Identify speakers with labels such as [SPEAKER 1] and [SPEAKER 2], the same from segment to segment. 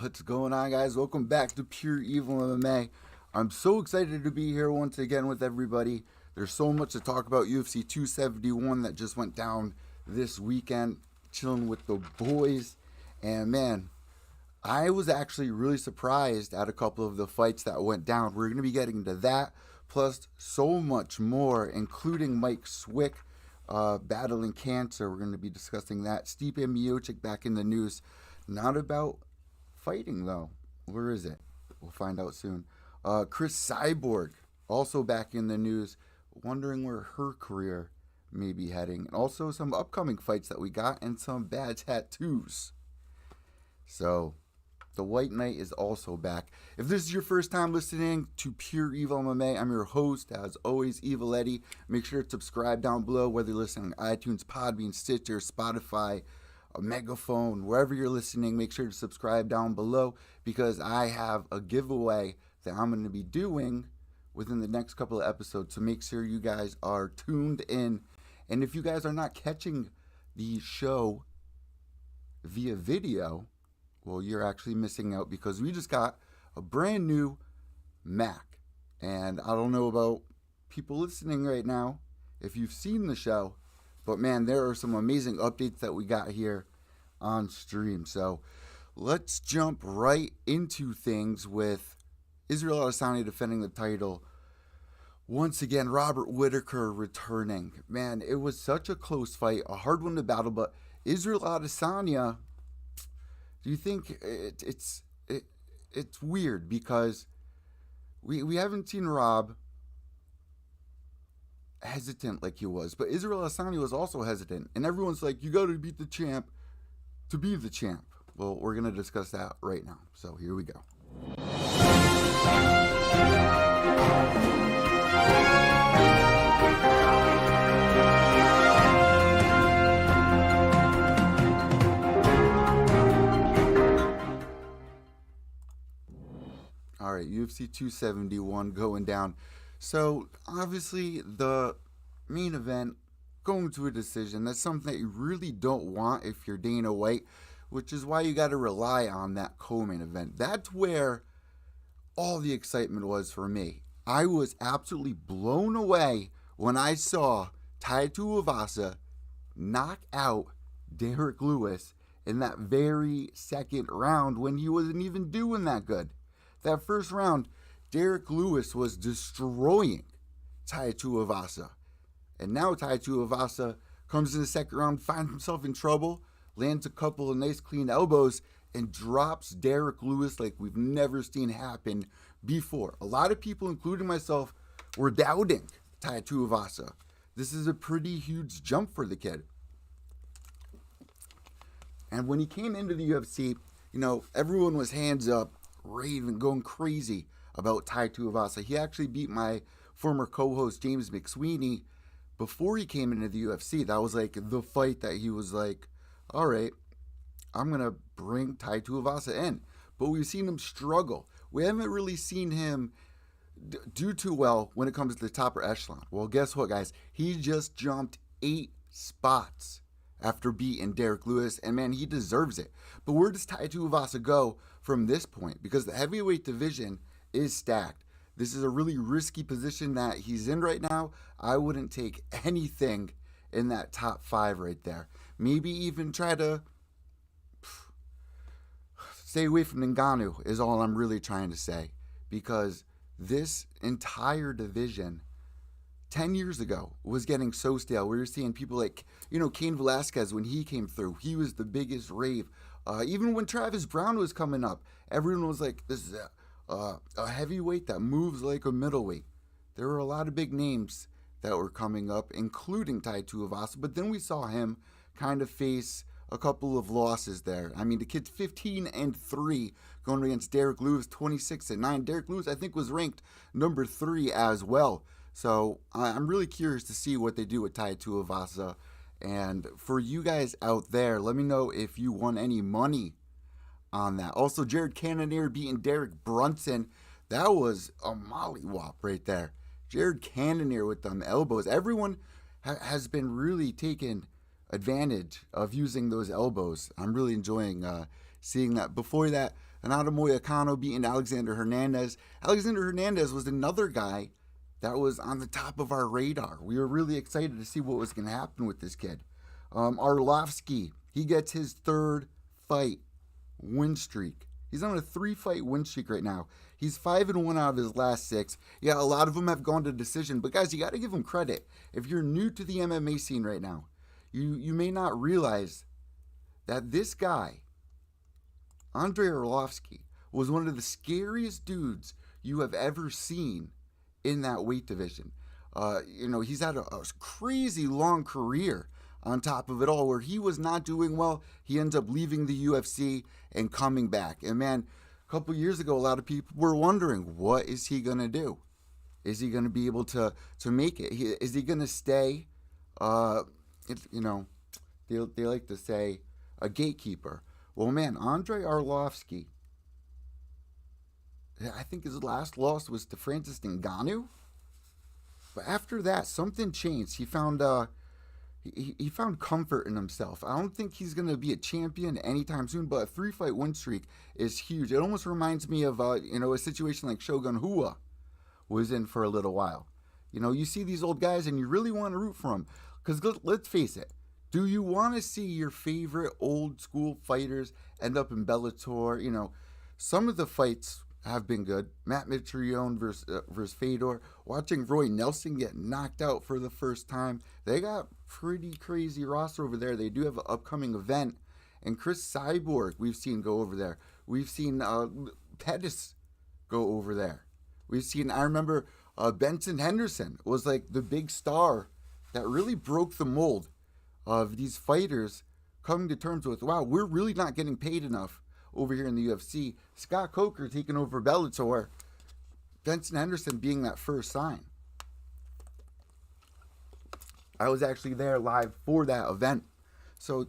[SPEAKER 1] What's going on, guys? Welcome back to Pure Evil MMA. I'm so excited to be here once again with everybody. There's so much to talk about. UFC 271 that just went down this weekend, chilling with the boys. And man, I was actually really surprised at a couple of the fights that went down. We're going to be getting to that, plus so much more, including Mike Swick battling cancer. We're going to be discussing that. Stipe Miocic back in the news. Not about fighting, though. Where is it? We'll find out soon. Chris Cyborg, also back in the news. Wondering where her career may be heading. And also some upcoming fights that we got and some bad tattoos. So, the White Knight is also back. If this is your first time listening to Pure Evil MMA, I'm your host, as always, Evil Eddie. Make sure to subscribe down below, whether you're listening on iTunes, Podbean, Stitcher, Spotify, a megaphone, wherever you're listening. Make sure to subscribe down below because I have a giveaway that I'm going to be doing within the next couple of episodes. So make sure you guys are tuned in. And if you guys are not catching the show via video, well, you're actually missing out because we just got a brand new Mac. And I don't know about people listening right now, if you've seen the show, but man, there are some amazing updates that we got here on stream. So let's jump right into things with Israel Adesanya defending the title. Once again, Robert Whittaker returning. Man, it was such a close fight, a hard one to battle, but Israel Adesanya, do you think it's weird because we haven't seen Rob hesitant like he was, but Israel Adesanya was also hesitant, and everyone's like, you got to beat the champ to be the champ. Well, we're going to discuss that right now, so here we go. All right, UFC 271 going down. So, obviously, the main event, going to a decision, that's something that you really don't want if you're Dana White, which is why you got to rely on that co-main event. That's where all the excitement was for me. I was absolutely blown away when I saw Tai Tuivasa knock out Derek Lewis in that very second round when he wasn't even doing that good. That first round, Derek Lewis was destroying Tai Tuivasa. And now Tai Tuivasa comes in the second round, finds himself in trouble, lands a couple of nice clean elbows, and drops Derek Lewis like we've never seen happen before. A lot of people, including myself, were doubting Tai Tuivasa. This is a pretty huge jump for the kid. And when he came into the UFC, everyone was hands up, raving, going crazy about Tai Tuivasa. He actually beat my former co-host James McSweeney before he came into the UFC. That was like the fight that he was like, all right, I'm going to bring Tai Tuivasa in. But we've seen him struggle. We haven't really seen him do too well when it comes to the top echelon. Well, guess what, guys? He just jumped 8 spots after beating Derek Lewis, and man, he deserves it. But where does Tai Tuivasa go from this point? Because the heavyweight division is stacked. This is a really risky position that he's in right now. I wouldn't take anything in that top 5 right there. Maybe even try to stay away from Ngannou is all I'm really trying to say. Because this entire division 10 years ago was getting so stale. We were seeing people like, Cain Velasquez when he came through. He was the biggest rave. Even when Travis Brown was coming up, everyone was like, this is a heavyweight that moves like a middleweight. There were a lot of big names that were coming up, including Tai Tuivasa. But then we saw him kind of face a couple of losses there. I mean, the kid's 15-3 going against Derek Lewis, 26-9. Derek Lewis, I think, was ranked number 3 as well. So I'm really curious to see what they do with Tai Tuivasa. And for you guys out there, let me know if you won any money on that. Also, Jared Cannonier beating Derek Brunson. That was a mollywop right there. Jared Cannonier with them elbows. Everyone has been really taking advantage of using those elbows. I'm really enjoying seeing that. Before that, Renato Moicano beating Alexander Hernandez. Alexander Hernandez was another guy that was on the top of our radar. We were really excited to see what was going to happen with this kid. Arlovsky, he gets his 3rd fight win streak. He's on a 3-fight win streak right now. He's 5-1 out of his last 6. Yeah, a lot of them have gone to decision, but guys, you got to give him credit. If you're new to the MMA scene right now, you may not realize that this guy, Andrei Arlovsky, was one of the scariest dudes you have ever seen in that weight division. He's had a crazy long career on top of it all, where he was not doing well. He ends up leaving the UFC and coming back. And man, a couple years ago, a lot of people were wondering, what is he going to do? Is he going to be able to make it? Is he going to stay, they like to say, a gatekeeper? Well, man, Andrei Arlovsky, I think his last loss was to Francis Ngannou. But after that, something changed. He found he found comfort in himself. I don't think he's going to be a champion anytime soon, but a 3-fight win streak is huge. It almost reminds me of a situation like Shogun Rua was in for a little while. You see these old guys and you really want to root for them. Because let's face it, do you want to see your favorite old school fighters end up in Bellator? Some of the fights have been good. Matt Mitrione versus Fedor. Watching Roy Nelson get knocked out for the first time. They got pretty crazy roster over there. They do have an upcoming event. And Chris Cyborg, we've seen go over there. We've seen Pettis go over there. I remember Benson Henderson was like the big star that really broke the mold of these fighters coming to terms with, wow, we're really not getting paid enough over here in the UFC. Scott Coker taking over Bellator. Benson Henderson being that first sign. I was actually there live for that event. So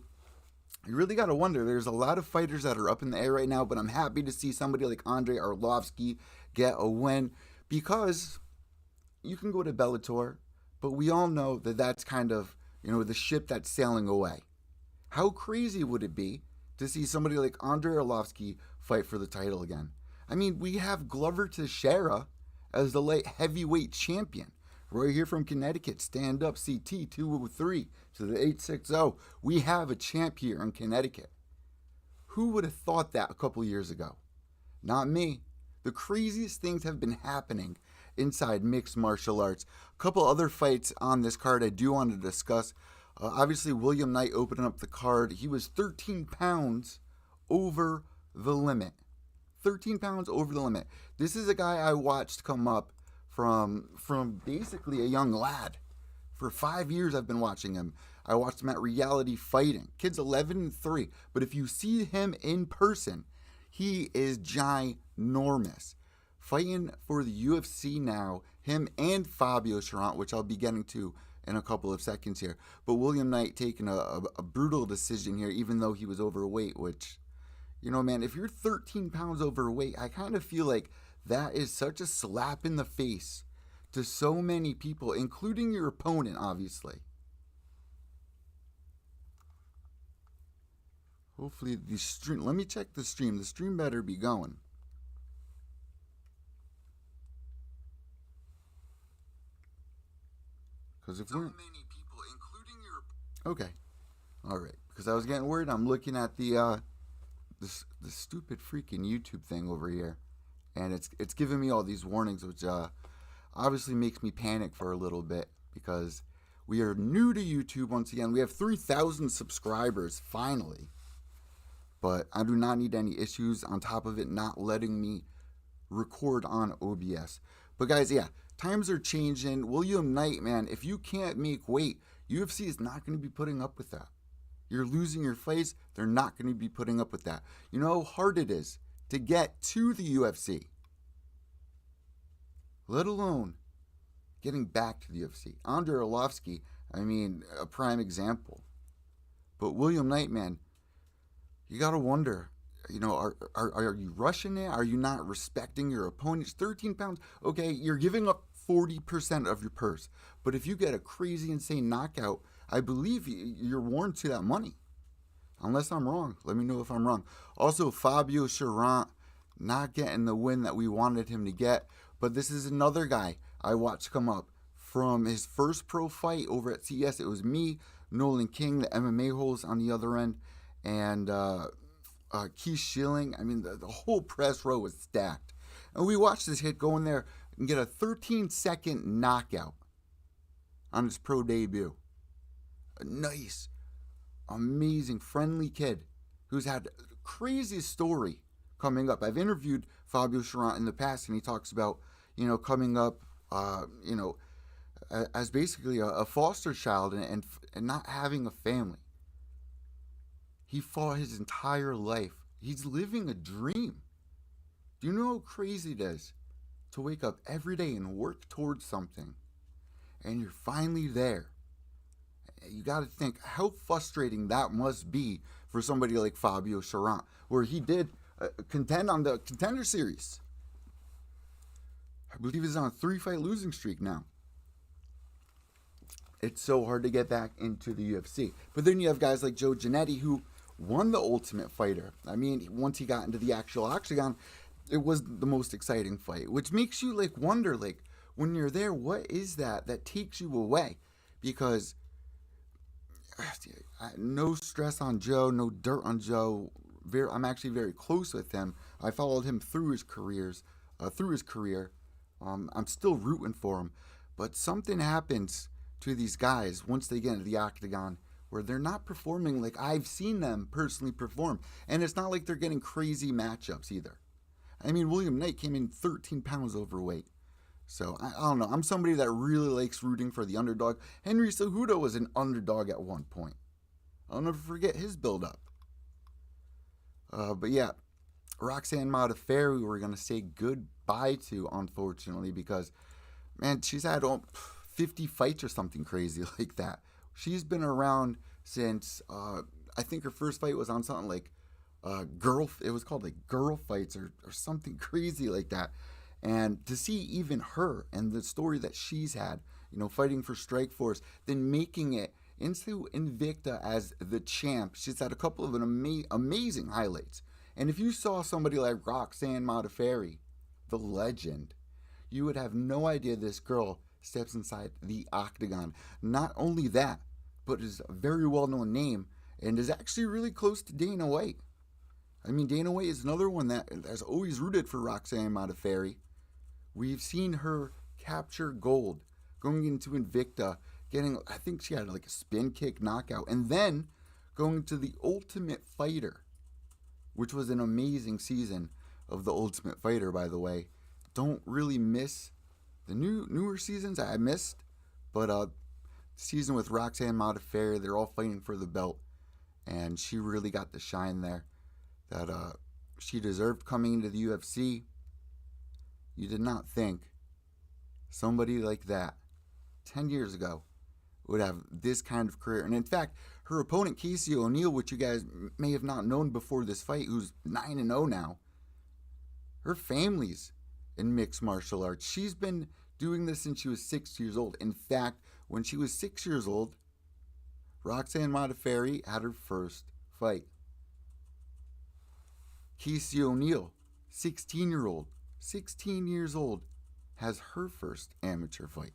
[SPEAKER 1] you really got to wonder. There's a lot of fighters that are up in the air right now, but I'm happy to see somebody like Andrei Arlovsky get a win, because you can go to Bellator, but we all know that that's kind of, the ship that's sailing away. How crazy would it be to see somebody like Andrei Arlovsky fight for the title again? I mean, we have Glover Teixeira as the light heavyweight champion. Right here from Connecticut, stand up CT 203 to the 860. We have a champ here in Connecticut. Who would have thought that a couple years ago? Not me. The craziest things have been happening inside mixed martial arts. A couple other fights on this card I do want to discuss. Obviously, William Knight opening up the card. He was 13 pounds over the limit. 13 pounds over the limit. This is a guy I watched come up from basically a young lad. For 5 years I've been watching him. I watched him at Reality Fighting. Kid's 11-3. But if you see him in person, he is ginormous. Fighting for the UFC now, him and Fabio Charant, which I'll be getting to in a couple of seconds here. But William Knight taking a brutal decision here, even though he was overweight, which, man, if you're 13 pounds overweight, I kind of feel like That is such a slap in the face to so many people, including your opponent, obviously. Hopefully the stream, let me check the stream. The stream better be going. Because if we're... Okay. All right. Because I was getting worried. I'm looking at the stupid freaking YouTube thing over here, and it's giving me all these warnings, which obviously makes me panic for a little bit because we are new to YouTube once again. We have 3,000 subscribers finally, but I do not need any issues on top of it not letting me record on OBS. But guys, yeah, times are changing. William Knight, man, if you can't make weight, UFC is not going to be putting up with that. You're losing your fights. They're not going to be putting up with that. You know how hard it is to get to the UFC, let alone getting back to the UFC. Andrei Arlovsky, I mean, a prime example. But William Knight, man, you got to wonder, you know, are you rushing it? Are you not respecting your opponents? 13 pounds, okay, you're giving up 40% of your purse. But if you get a crazy, insane knockout, I believe you're warranted that money. Unless I'm wrong. Let me know if I'm wrong. Also, Fabio Cherant not getting the win that we wanted him to get. But this is another guy I watched come up from his first pro fight over at CES. It was me, Nolan King, the MMA host on the other end, and Keith Schilling. I mean, the whole press row was stacked. And we watched this hit go in there and get a 13-second knockout on his pro debut. A nice, amazing, friendly kid who's had a crazy story coming up. I've interviewed Fabio Cherant in the past, and he talks about, you know, coming up, you know, as basically a foster child and not having a family. He fought his entire life. He's living a dream. Do you know how crazy it is to wake up every day and work towards something, and you're finally there? You got to think how frustrating that must be for somebody like Fabio Cherant, where he did contend on the Contender Series. I believe he's on a 3-fight losing streak now. It's so hard to get back into the UFC. But then you have guys like Joe Giannetti, who won the Ultimate Fighter. I mean, once he got into the actual octagon, it was the most exciting fight, which makes you like wonder, like, when you're there, what is that takes you away? Because no stress on Joe, no dirt on Joe. I'm actually very close with him. I followed him through his career. I'm still rooting for him, but something happens to these guys once they get into the octagon where they're not performing like I've seen them personally perform, and it's not like they're getting crazy matchups either. I mean, William Knight came in 13 pounds overweight. So, I don't know. I'm somebody that really likes rooting for the underdog. Henry Cejudo was an underdog at one point. I'll never forget his build-up. But yeah, Roxanne Modafferi, we're going to say goodbye to, unfortunately, because, man, she's had 50 fights or something crazy like that. She's been around since, I think her first fight was on something like it was called like Girl Fights or something crazy like that. And to see even her and the story that she's had, you know, fighting for Strikeforce, then making it into Invicta as the champ. She's had a couple of amazing highlights. And if you saw somebody like Roxanne Modafferi, the legend, you would have no idea this girl steps inside the octagon. Not only that, but is a very well-known name and is actually really close to Dana White. I mean, Dana White is another one that has always rooted for Roxanne Modafferi. We've seen her capture gold, going into Invicta, getting, I think she had like a spin kick knockout, and then going to the Ultimate Fighter, which was an amazing season of the Ultimate Fighter, by the way. Don't really miss the newer seasons I missed, but season with Roxanne Modafferi, they're all fighting for the belt, and she really got the shine there that she deserved coming into the UFC. You did not think somebody like that 10 years ago would have this kind of career. And in fact, her opponent, Casey O'Neill, which you guys may have not known before this fight, who's 9-0 now, her family's in mixed martial arts. She's been doing this since she was 6 years old. In fact, when she was 6 years old, Roxanne Modafferi had her first fight. Casey O'Neill, 16 years old, has her first amateur fight.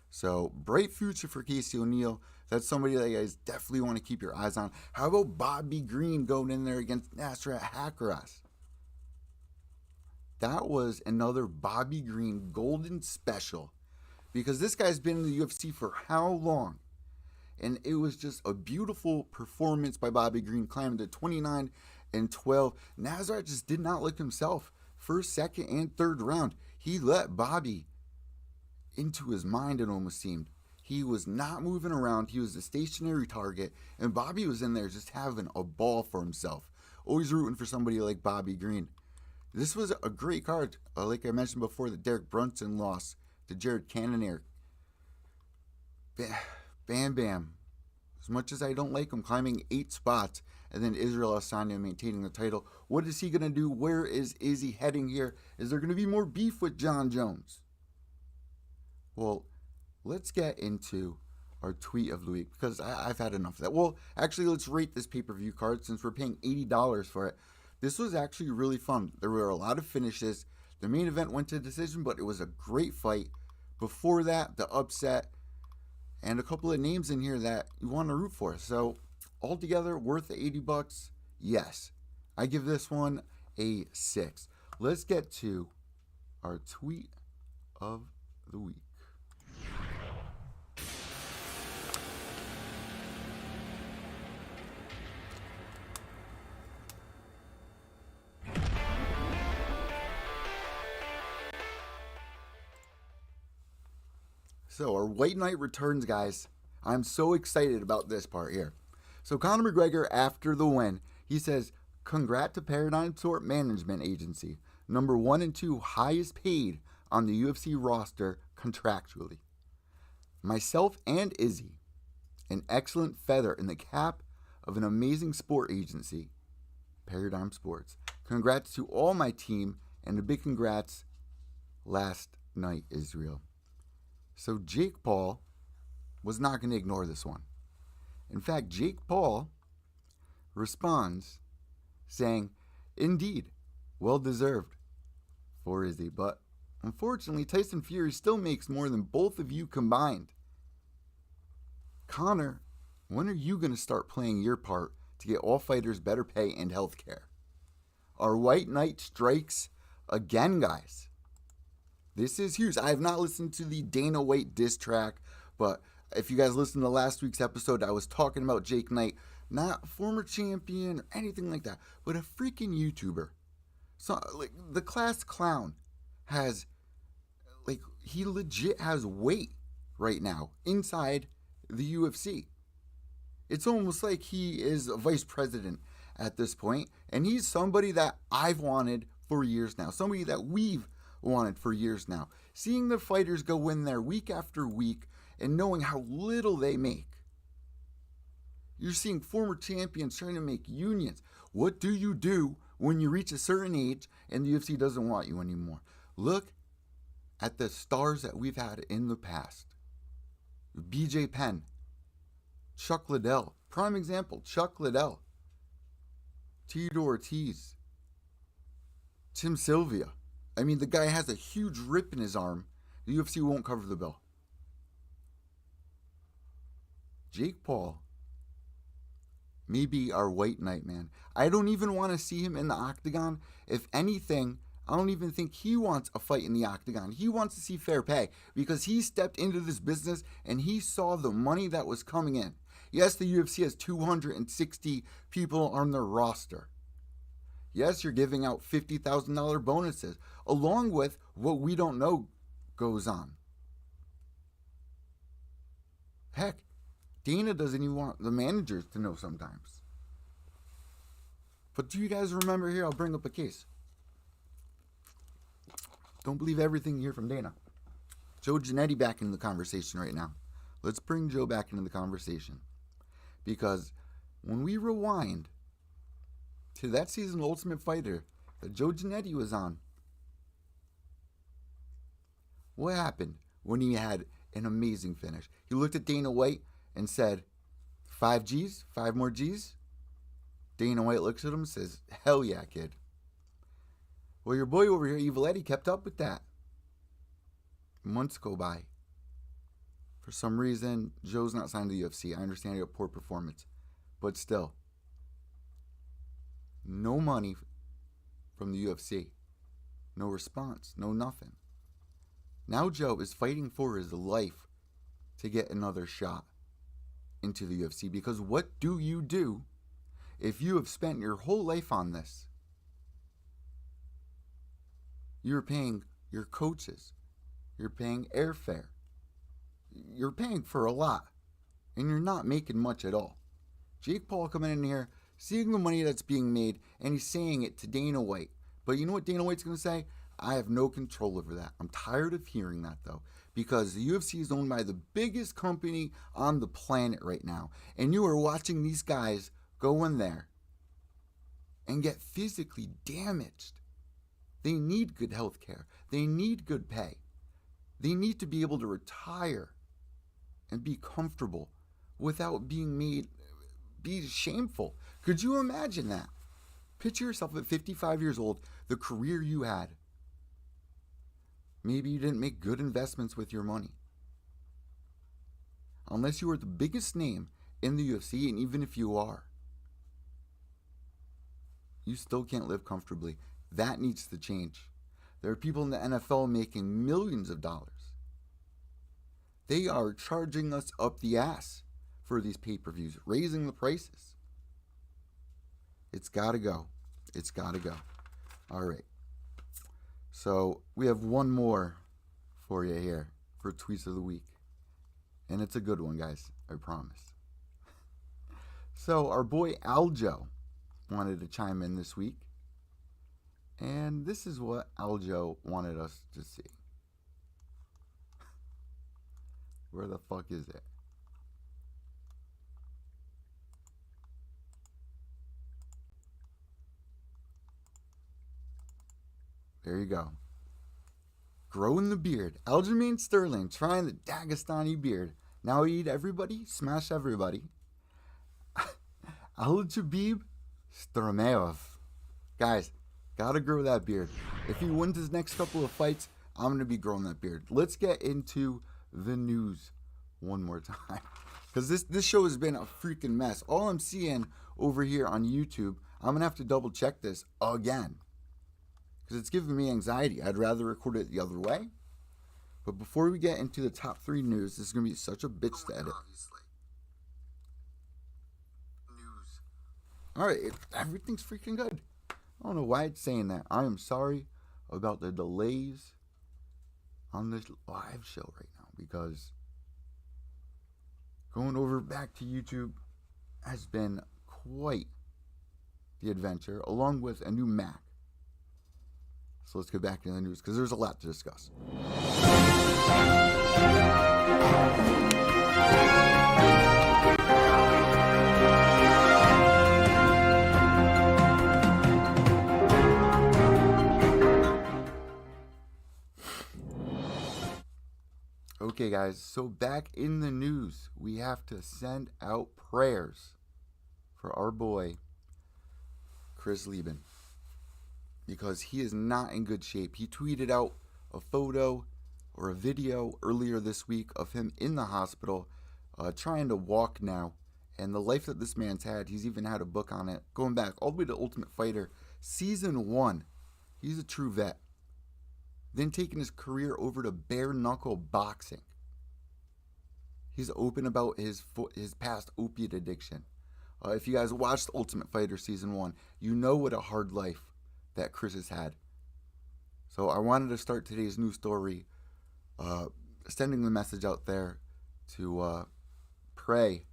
[SPEAKER 1] So, bright future for Casey O'Neill. That's somebody that you guys definitely want to keep your eyes on. How about Bobby Green going in there against Nasrat Haqparast? That was another Bobby Green golden special. Because this guy's been in the UFC for how long? And it was just a beautiful performance by Bobby Green, climbing to 29-12. Nasrat just did not look himself. First, second, and third round, he let Bobby into his mind, it almost seemed. He was not moving around. He was a stationary target. And Bobby was in there just having a ball for himself. Always rooting for somebody like Bobby Green. This was a great card. Like I mentioned before, the Derek Brunson loss to Jared Cannonier. Bam Bam. As much as I don't like him, climbing 8 spots. And then Israel Adesanya maintaining the title. What is he going to do? Where is Izzy heading here? Is there going to be more beef with John Jones? Well, let's get into our tweet of the week, because I've had enough of that. Well, actually, let's rate this pay-per-view card since we're paying $80 for it. This was actually really fun. There were a lot of finishes. The main event went to decision, but it was a great fight. Before that, the upset, and a couple of names in here that you want to root for. So, altogether, worth the $80? Yes. I give this one a 6. Let's get to our tweet of the week. So our White Knight returns, guys. I'm so excited about this part here. So Conor McGregor, after the win, he says, "Congrats to Paradigm Sport Management Agency, number 1 and 2 highest paid on the UFC roster contractually. Myself and Izzy, an excellent feather in the cap of an amazing sport agency, Paradigm Sports. Congrats to all my team, and a big congrats last night, Israel." So Jake Paul was not going to ignore this one. In fact, Jake Paul responds saying, "Indeed, well deserved for Izzy, but unfortunately Tyson Fury still makes more than both of you combined. Conor, when are you going to start playing your part to get all fighters better pay and health care?" Our White Knight strikes again, guys. This is huge. I have not listened to the Dana White diss track, but if you guys listened to last week's episode, I was talking about Jake Knight, not a former champion or anything like that, but a freaking YouTuber. So, like, the class clown has, like, he legit has weight right now inside the UFC. It's almost like he is a vice president at this point, and he's somebody that I've wanted for years now, somebody that we've wanted for years now. Seeing the fighters go in there week after week and knowing how little they make. You're seeing former champions trying to make unions. What do you do when you reach a certain age and the UFC doesn't want you anymore? Look at the stars that we've had in the past. BJ Penn, Chuck Liddell, prime example, Chuck Liddell, Tito Ortiz, Tim Sylvia. I mean, the guy has a huge rip in his arm. The UFC won't cover the bill. Jake Paul may be our White Knight, man. I don't even want to see him in the octagon. If anything, I don't even think he wants a fight in the octagon. He wants to see fair pay because he stepped into this business and he saw the money that was coming in. Yes, the UFC has 260 people on their roster. Yes, you're giving out $50,000 bonuses, along with what we don't know goes on. Heck, Dana doesn't even want the managers to know sometimes. But do you guys remember here? I'll bring up a case. Don't believe everything you hear from Dana. Joe Giannetti back into the conversation right now. Let's bring Joe back into the conversation. Because when we rewind to that season Ultimate Fighter that Joe Giannetti was on, What happened when he had an amazing finish? He looked at Dana White and said, 5 G's? 5 more G's? Dana White looks at him and says, hell yeah, kid. Well, your boy over here, Evil Eddie, kept up with that. Months go by. For some reason, Joe's not signed to the UFC. I understand he had a poor performance. But still, no money from the UFC. No response. No nothing. Now Joe is fighting for his life to get another shot into the UFC. Because what do you do if you have spent your whole life on this? You're paying your coaches. You're paying airfare. You're paying for a lot. And you're not making much at all. Jake Paul coming in here, seeing the money that's being made, and he's saying it to Dana White. But you know what Dana White's going to say? I have no control over that. I'm tired of hearing that, though, because the UFC is owned by the biggest company on the planet right now. And you are watching these guys go in there and get physically damaged. They need good health care. They need good pay. They need to be able to retire and be comfortable without be shameful. Could you imagine that? Picture yourself at 55 years old, the career you had. Maybe you didn't make good investments with your money. Unless you were the biggest name in the UFC, and even if you are, you still can't live comfortably. That needs to change. There are people in the NFL making millions of dollars. They are charging us up the ass for these pay-per-views, raising the prices. It's got to go. It's got to go. All right. So we have one more for you here for Tweets of the Week. And it's a good one, guys. I promise. So our boy Aljo wanted to chime in this week. And this is what Aljo wanted us to see. Where the fuck is it? There you go. Growing the beard. Aljamain Sterling trying the Dagestani beard. Now eat everybody, smash everybody. Aljabib Strameov. Guys, gotta grow that beard. If he wins his next couple of fights, I'm gonna be growing that beard. Let's get into the news one more time. Because this show has been a freaking mess. All I'm seeing over here on YouTube, I'm gonna have to double check this again. Because it's giving me anxiety. I'd rather record it the other way. But before we get into the top 3 news, this is going to be such a bitch to edit. News. Alright, everything's freaking good. I don't know why it's saying that. I am sorry about the delays on this live show right now. Because going over back to YouTube has been quite the adventure. Along with a new Mac. So let's get back to the news because there's a lot to discuss. Okay, guys, so back in the news, we have to send out prayers for our boy, Chris Lieben. Because he is not in good shape. He tweeted out a photo or a video earlier this week of him in the hospital trying to walk now. And the life that this man's had, he's even had a book on it. Going back all the way to Ultimate Fighter, Season 1. He's a true vet. Then taking his career over to bare knuckle boxing. He's open about his past opiate addiction. If you guys watched Ultimate Fighter Season 1, you know what a hard life that Chris has had. So I wanted to start today's news story sending the message out there to pray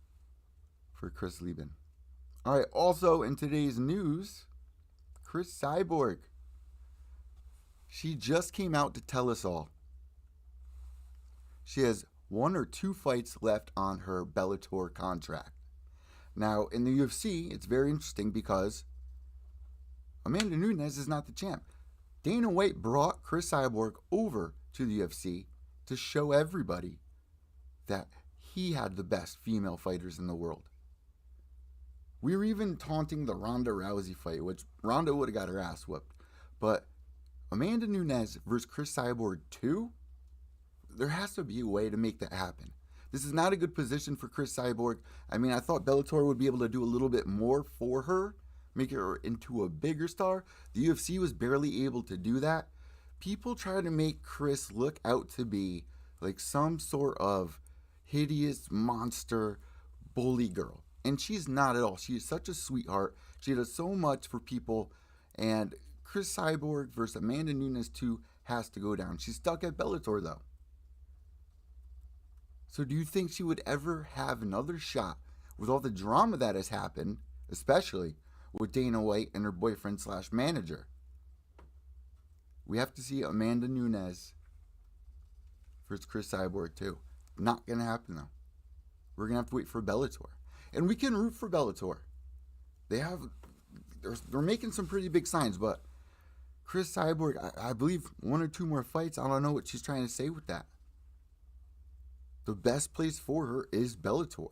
[SPEAKER 1] for Chris Lieben. Alright, also in today's news, Chris Cyborg. She just came out to tell us all. She has 1 or 2 fights left on her Bellator contract. Now, in the UFC, it's very interesting because Amanda Nunes is not the champ. Dana White brought Chris Cyborg over to the UFC to show everybody that he had the best female fighters in the world. We were even taunting the Ronda Rousey fight, which Ronda would have got her ass whooped. But Amanda Nunes versus Chris Cyborg 2, there has to be a way to make that happen. This is not a good position for Chris Cyborg. I mean, I thought Bellator would be able to do a little bit more for her, make her into a bigger star. The UFC was barely able to do that. People try to make Chris look out to be like some sort of hideous monster bully girl. And she's not at all. She is such a sweetheart. She does so much for people. And Chris Cyborg versus Amanda Nunes 2 has to go down. She's stuck at Bellator, though. So do you think she would ever have another shot with all the drama that has happened, especially with Dana White and her boyfriend / manager? We have to see Amanda Nunes versus Chris Cyborg 2. Not going to happen, though. We're going to have to wait for Bellator. And we can root for Bellator. They're making some pretty big signs, but Chris Cyborg, I believe 1 or 2 more fights. I don't know what she's trying to say with that. The best place for her is Bellator.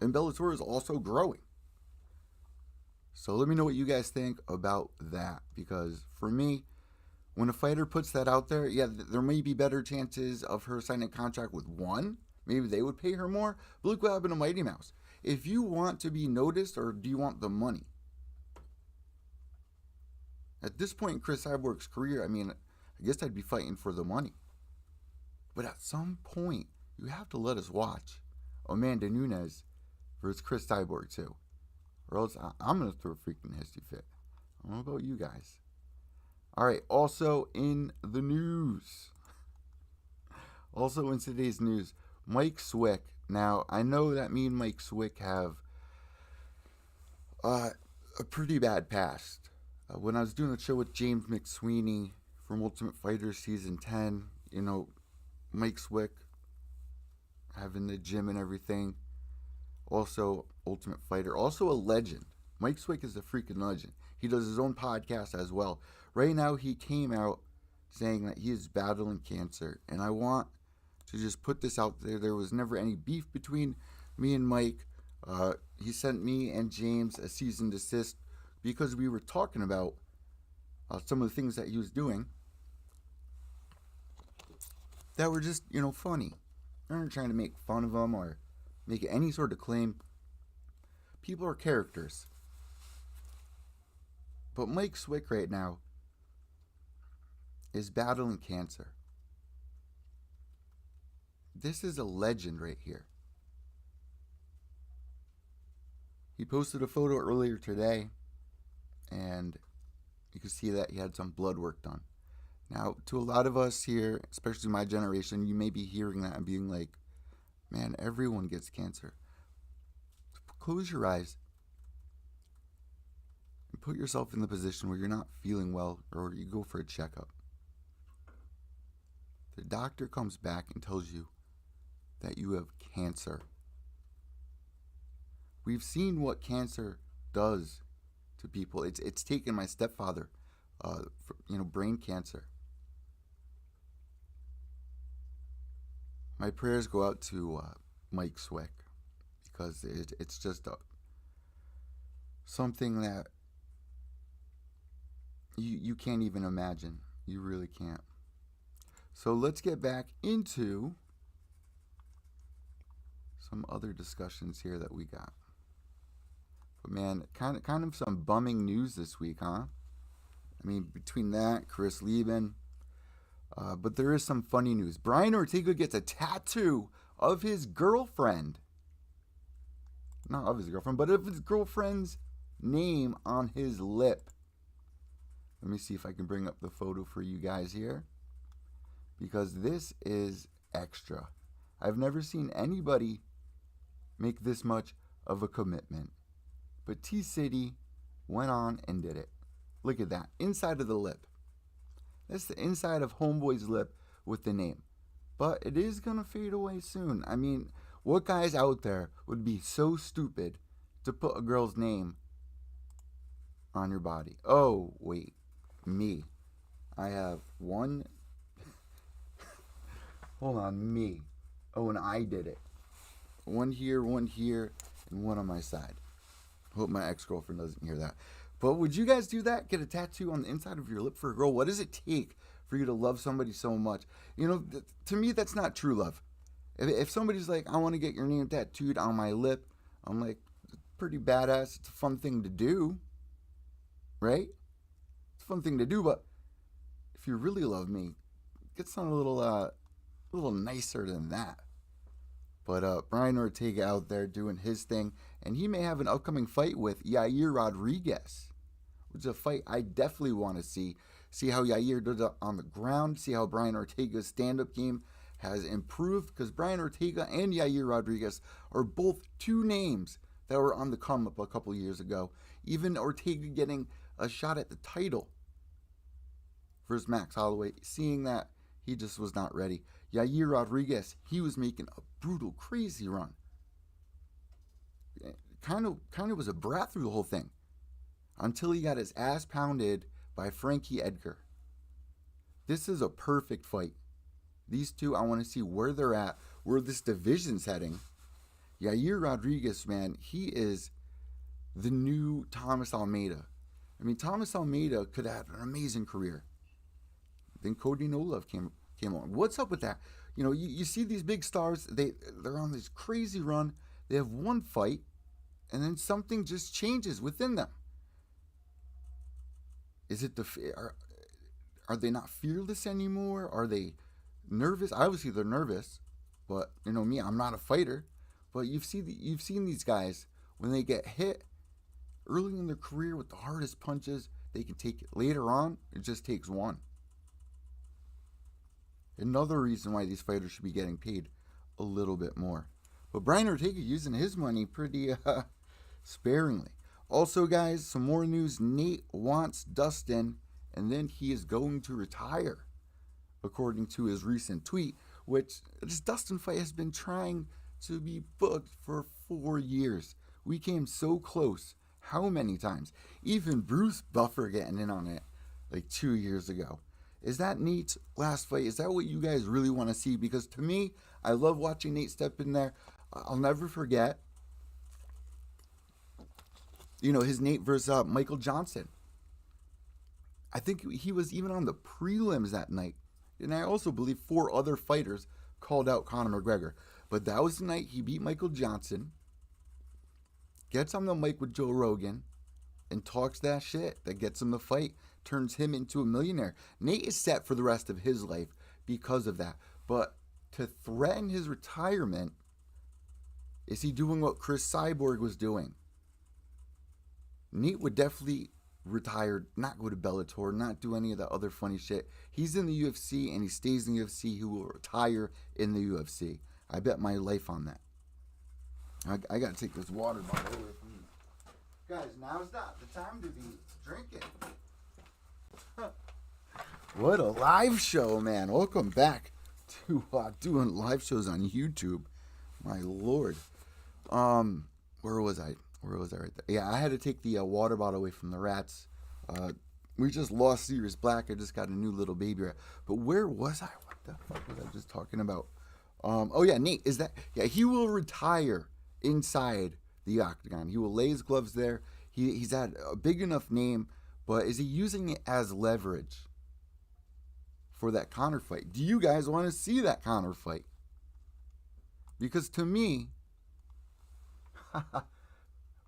[SPEAKER 1] And Bellator is also growing. So let me know what you guys think about that. Because for me, when a fighter puts that out there, yeah, there may be better chances of her signing a contract with one. Maybe they would pay her more. But look what happened to Mighty Mouse. If you want to be noticed, or do you want the money? At this point in Chris Cyborg's career, I mean, I guess I'd be fighting for the money. But at some point, you have to let us watch Amanda Nunes versus Chris Cyborg too. Or else I'm going to throw a freaking hissy fit. I don't know about you guys. All right, also in the news. Also in today's news, Mike Swick. Now, I know that me and Mike Swick have a pretty bad past. When I was doing the show with James McSweeney from Ultimate Fighter Season 10, you know, Mike Swick having the gym and everything. Also, Ultimate Fighter. Also a legend. Mike Swick is a freaking legend. He does his own podcast as well. Right now, he came out saying that he is battling cancer. And I want to just put this out there. There was never any beef between me and Mike. He sent me and James a cease and desist because we were talking about some of the things that he was doing that were just, you know, funny. We weren't trying to make fun of him or make any sort of claim. People are characters. But Mike Swick right now is battling cancer. This is a legend right here. He posted a photo earlier today, and you can see that he had some blood work done. Now, to a lot of us here, especially my generation, you may be hearing that and being like, man, everyone gets cancer. Close your eyes and put yourself in the position where you're not feeling well, or you go for a checkup. The doctor comes back and tells you that you have cancer. We've seen what cancer does to people. It's taken my stepfather, brain cancer. My prayers go out to Mike Swick, because it's just something that you can't even imagine. You really can't. So let's get back into some other discussions here that we got. But man, kind of some bumming news this week, huh? I mean, between that, Chris Lieben. But there is some funny news. Brian Ortega gets a tattoo of his girlfriend. Not of his girlfriend, but of his girlfriend's name on his lip. Let me see if I can bring up the photo for you guys here, because this is extra. I've never seen anybody make this much of a commitment. But T-City went on and did it. Look at that. Inside of the lip. That's the inside of Homeboy's lip with the name. But it is going to fade away soon. I mean, what guys out there would be so stupid to put a girl's name on your body? Oh, wait. Me. I have one Hold on, me. Oh, and I did it. One here, and one on my side. Hope my ex-girlfriend doesn't hear that. But would you guys do that? Get a tattoo on the inside of your lip for a girl? What does it take for you to love somebody so much? You know, to me, that's not true love. If somebody's like, I want to get your name tattooed on my lip, I'm like, pretty badass. It's a fun thing to do, right? It's a fun thing to do, but if you really love me, get something a little nicer than that. But Brian Ortega out there doing his thing, and he may have an upcoming fight with Yair Rodriguez, which is a fight I definitely want to see. See how Yair does it on the ground, see how Brian Ortega's stand-up game has improved, because Brian Ortega and Yair Rodriguez are both two names that were on the come-up a couple years ago. Even Ortega getting a shot at the title versus Max Holloway, seeing that he just was not ready. Yair Rodriguez, he was making a brutal, crazy run. Kind of was a brat through the whole thing until he got his ass pounded by Frankie Edgar. This is a perfect fight. These two, I want to see where they're at, where this division's heading. Yair Rodriguez, man, he is the new Thomas Almeida. I mean, Thomas Almeida could have had an amazing career. Then Cody Nolov came on. What's up with that? You know, you see these big stars, they're on this crazy run. They have one fight, and then something just changes within them. Is it are they not fearless anymore? Are they nervous? Obviously, they're nervous, but you know me, I'm not a fighter. But you've seen these guys when they get hit early in their career with the hardest punches, they can take it. Later on, it just takes one. Another reason why these fighters should be getting paid a little bit more. But Brian Ortega using his money pretty sparingly. Also, guys, some more news. Nate wants Dustin, and then he is going to retire, according to his recent tweet, which this Dustin fight has been trying to be booked for 4 years. We came so close. How many times? Even Bruce Buffer getting in on it like 2 years ago. Is that Nate's last fight? Is that what you guys really want to see? Because to me, I love watching Nate step in there. I'll never forget, you know, his Nate versus Michael Johnson. I think he was even on the prelims that night. And I also believe 4 other fighters called out Conor McGregor. But that was the night he beat Michael Johnson, gets on the mic with Joe Rogan, and talks that shit that gets him the fight, turns him into a millionaire. Nate is set for the rest of his life because of that. But to threaten his retirement, is he doing what Chris Cyborg was doing? Nate would definitely retire, not go to Bellator, not do any of that other funny shit. He's in the UFC and he stays in the UFC. He will retire in the UFC. I bet my life on that. I gotta take this water bottle away from me. Guys, now's not the time to be drinking. What a live show, man. Welcome back to doing live shows on YouTube. My lord. Where was I right there? Yeah, I had to take the water bottle away from the rats. We just lost Sirius Black. I just got a new little baby rat. But where was I? What the fuck was I just talking about? Oh yeah, Nate, he will retire inside the octagon. He will lay his gloves there. He's had a big enough name, but is he using it as leverage for that Conor fight? Do you guys want to see that Conor fight? Because to me,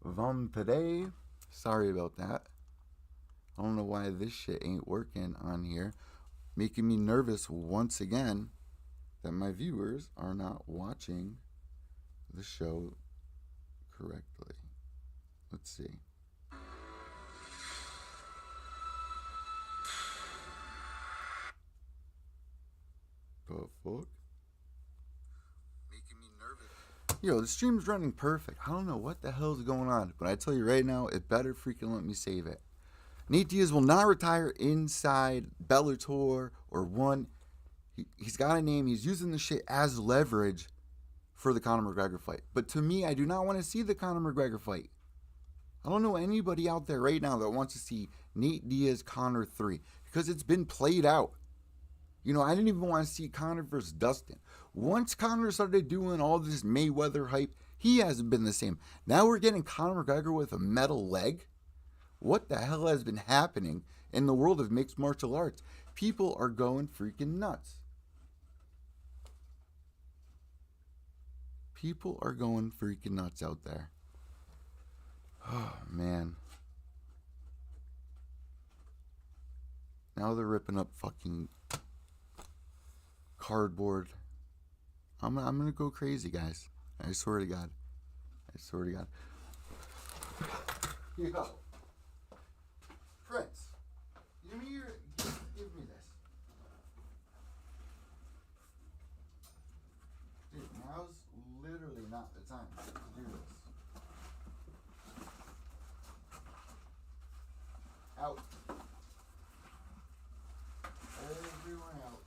[SPEAKER 1] vampire, sorry about that. I don't know why this shit ain't working on here. Making me nervous once again that my viewers are not watching the show correctly. Let's see. The fuck? Making me nervous. Yo, the stream's running perfect. I don't know what the hell's going on, but I tell you right now, it better freaking let me save it. Nate Diaz will not retire inside Bellator or ONE. He's got a name. He's using the shit as leverage for the Conor McGregor fight. But to me, I do not want to see the Conor McGregor fight. I don't know anybody out there right now that wants to see Nate Diaz Conor 3 because it's been played out. You know, I didn't even want to see Conor versus Dustin. Once Conor started doing all this Mayweather hype, he hasn't been the same. Now we're getting Conor McGregor with a metal leg. What the hell has been happening in the world of mixed martial arts? People are going freaking nuts. People are going freaking nuts out there. Oh, man. Now they're ripping up fucking cardboard. I'm gonna go crazy, guys. I swear to God. I swear to God. Yo. Prince. Give me this. Dude, now's literally not the time to do this. Out. Everyone out.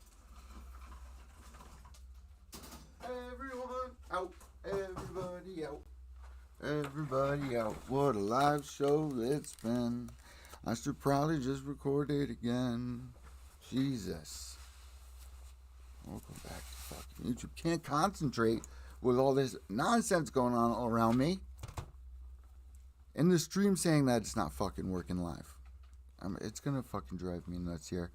[SPEAKER 1] Everyone out. Everybody out. Everybody out. What a live show it's been. I should probably just record it again. Jesus. Welcome back to fucking YouTube. Can't concentrate with all this nonsense going on all around me. And the stream saying that it's not fucking working live. It's gonna fucking drive me nuts here.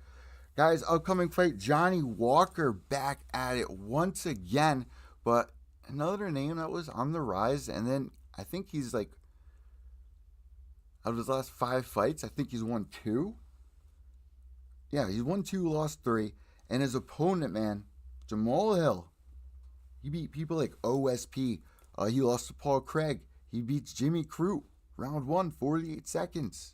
[SPEAKER 1] Guys, upcoming fight, Johnny Walker back at it once again. But another name that was on the rise. And then I think he's like, out of his last 5 fights, I think he's won 2. Yeah, he's won 2, lost 3. And his opponent, man, Jamal Hill, he beat people like OSP. He lost to Paul Craig. He beats Jimmy Crute. Round 1, 48 seconds.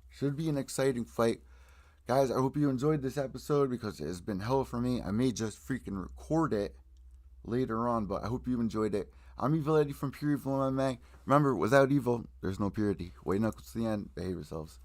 [SPEAKER 1] Should be an exciting fight. Guys, I hope you enjoyed this episode because it has been hell for me. I may just freaking record it later on, but I hope you enjoyed it. I'm Evil Eddie from Pure Evil MMA. Remember, without evil, there's no purity. White knuckles to the end. Behave yourselves.